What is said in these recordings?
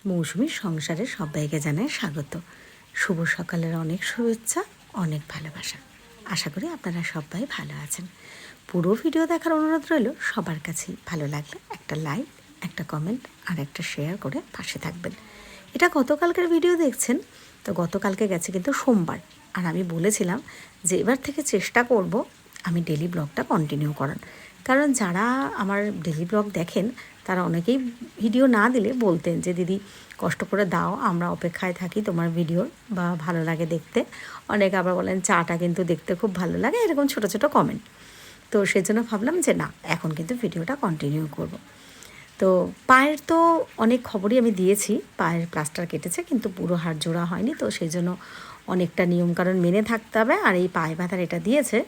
মৌসুমীর সংসারে সবাইকে জানাই স্বাগত। শুভ সকালের অনেক শুভেচ্ছা, অনেক ভালোবাসা। আশা করি আপনারা সবাই ভালো আছেন। পুরো ভিডিও দেখার অনুরোধ রইল, সবার কাছেই ভালো লাগলে একটা লাইক, একটা কমেন্ট আর একটা শেয়ার করে পাশে থাকবেন। এটা গতকালকের ভিডিও দেখছেন, তো গতকালকে গেছে কিন্তু সোমবার, আর আমি বলেছিলাম যে এবার থেকে চেষ্টা করব আমি ডেলি ব্লগটা কন্টিনিউ করার। কারণ যারা আমার ডেলি ব্লগ দেখেন তারা অনেকেই ভিডিও না দিলে বলতেন যে দিদি কষ্ট করে দাও, আমরা অপেক্ষায় থাকি তোমার ভিডিওর, বা ভালো লাগে দেখতে। অনেকে আবার বলেন চাটা কিন্তু দেখতে খুব ভালো লাগে, এরকম ছোটো ছোটো কমেন্ট। তো সেই জন্য ভাবলাম যে না, এখন কিন্তু ভিডিওটা কন্টিনিউ করব। তো পায়ের তো অনেক খবরই আমি দিয়েছি, পায়ের প্লাস্টার কেটেছে কিন্তু পুরো হাড় জোড়া হয়নি, তো সেই জন্য অনেকটা নিয়মকানুন মেনে থাকতে হবে। আর এই পায়ে ব্যথার এটা দিয়েছে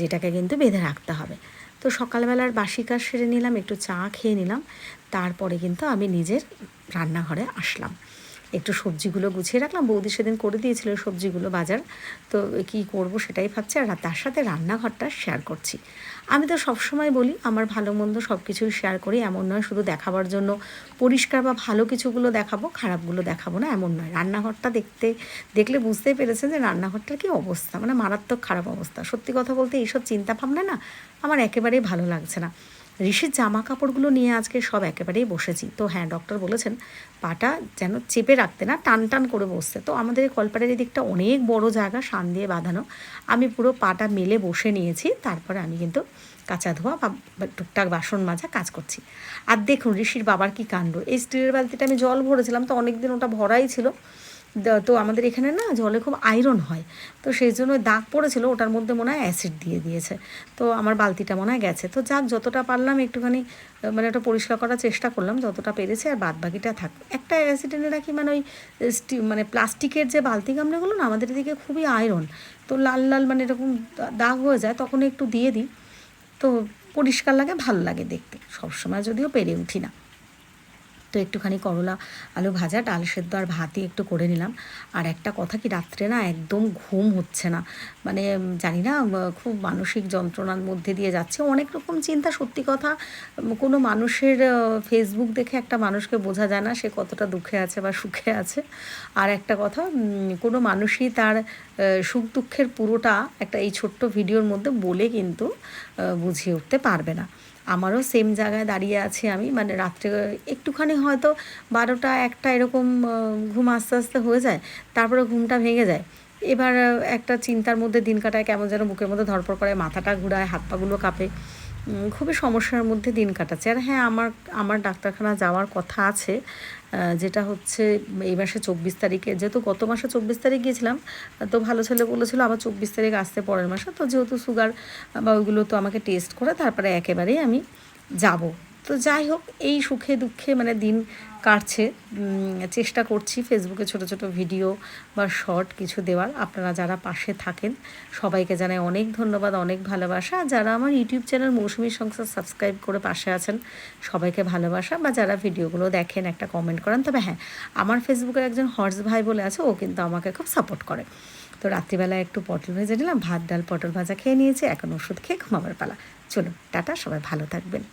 যেটাকে কিন্তু বেঁধে রাখতে হবে। তো সকালবেলার বাসি কাজ সেরে নিলাম, একটু চা খেয়ে নিলাম, তারপরে কিন্তু আমি নিজের রান্নাঘরে আসলাম। একটু সবজিগুলো গুছিয়ে রাখলাম, বৌদি সেদিন করে দিয়েছিল সবজিগুলো বাজার, তো কী করব সেটাই ভাবছি। আর তার সাথে রান্নাঘরটা শেয়ার করছি। আমি তো সবসময় বলি আমার ভালো মন্দ সব কিছুই শেয়ার করি, এমন নয় শুধু দেখাবার জন্য পরিষ্কার বা ভালো কিছুগুলো দেখাবো, খারাপগুলো দেখাবো না, এমন নয়। রান্নাঘরটা দেখলে বুঝতেই পেরেছেন যে রান্নাঘরটার কী অবস্থা, মানে মারাত্মক খারাপ অবস্থা। সত্যি কথা বলতে এইসব চিন্তাভাবনা না আমার একেবারেই ভালো লাগছে না। ঋষির জামা কাপড়গুলো নিয়ে আজকে সব একেবারেই বসেছি। তো হ্যাঁ, ডক্টর বলেছেন পাটা যেন চেপে রাখতে না, টান টান করে বসতে। তো আমাদের কলপাড়ের দিকটা অনেক বড় জায়গা, শান দিয়ে বাঁধানো। আমি পুরো পাটা মেলে বসে নিয়েছি, তারপরে আমি কিন্তু কাঁচা ধোয়া বা টুকটাক বাসন মাজা কাজ করছি। আর দেখুন ঋষির বাবার কি কাণ্ড, এই স্টিলের বালতিটা আমি জল ভরেছিলাম, তো অনেক দিন ওটা ভরাই ছিল। তো আমাদের এখানে না জলে খুব আয়রন হয়, তো সেই জন্য দাগ পড়েছিল, ওটার মধ্যে মনে হয় অ্যাসিড দিয়ে দিয়েছে। তো আমার বালতিটা মনে হয় গেছে। তো যাক, যতটা পারলাম একটুখানি মানে ওটা পরিষ্কার করার চেষ্টা করলাম যতটা পেরেছে, আর বাদ বাকিটা থাক। একটা অ্যাসিড এনে রাখি, মানে ওই মানে প্লাস্টিকের যে বালতি গামলাগুলো না আমাদের এদিকে খুবই আয়রন, তো লাল লাল মানে এরকম দাগ হয়ে যায়, তখন একটু দিয়ে দিই, তো পরিষ্কার লাগে, ভালো লাগে দেখতে। সবসময় যদিও পেরে উঠি না। তো একটুখানি করলা আলু ভাজা, ডাল সেদ্ধ আর ভাতই একটু করে নিলাম। আর একটা কথা কি, রাত্রে না একদম ঘুম হচ্ছে না, মানে জানি না, খুব মানসিক যন্ত্রণার মধ্যে দিয়ে যাচ্ছে, অনেক রকম চিন্তা। সত্যি কথা, কোনো মানুষের ফেসবুক দেখে একটা মানুষকে বোঝা যায় না সে কতটা দুঃখে আছে বা সুখে আছে। আর একটা কথা, কোনো মানুষই তার সুখ দুঃখের পুরোটা একটা এই ছোট্ট ভিডিওর মধ্যে বলে কিন্তু বুঝিয়ে উঠতে পারবে না। আমারও সেম জায়গায় দাঁড়িয়ে আছি আমি, মানে রাত্রে একটুখানি হয়তো 12টা 1টা এরকম ঘুম আস্তে আস্তে হয়ে যায়, তারপরে ঘুমটা ভেঙে যায়। এবার একটা চিন্তার মধ্যে দিন কাটায়, কেমন যেন বুকের মধ্যে ধরপড় করে, মাথাটা ঘুরায়, হাত পাগুলো কাঁপে, খুবই সমস্যার মধ্যে দিন কাটাচ্ছে। আর হ্যাঁ, আমার ডাক্তারখানা যাওয়ার কথা আছে, যেটা হচ্ছে এই মাসে 24 তারিখে। যেহেতু গত মাসে 24 তারিখ গিয়েছিলাম, তো ভালো ছেলে বলেছিল আবার 24 তারিখ আসতে পরের মাসে। তো যেহেতু সুগার বা ওইগুলো তো আমাকে টেস্ট করে তারপরে একেবারেই আমি যাব। তো যাই হোক, এই সুখে দুঃখে মানে দিন কাটছে। চেষ্টা করছি ফেসবুকে ছোট ছোট ভিডিও বা শর্ট কিছু দেওয়ার। আপনারা যারা পাশে থাকেন সবাইকে জানাই অনেক ধন্যবাদ, অনেক ভালোবাসা। যারা আমার ইউটিউব চ্যানেল মৌসুমী সংসার সাবস্ক্রাইব করে পাশে আছেন সবাইকে ভালোবাসা, বা যারা ভিডিওগুলো দেখেন একটা কমেন্ট করেন। তবে হ্যাঁ, আমার ফেসবুকের একজন হর্স ভাই বলে আছে, ও কিন্তু আমাকে খুব সাপোর্ট করে। তো রাত্রিবেলায় একটু পটল ভেজে নিলাম, ভাত ডাল পটল ভাজা খেয়ে নিয়েছি, এখন ওষুধ খেয়ে ঘুমাবার পালা। চলুন টাটা, সবাই ভালো থাকবেন।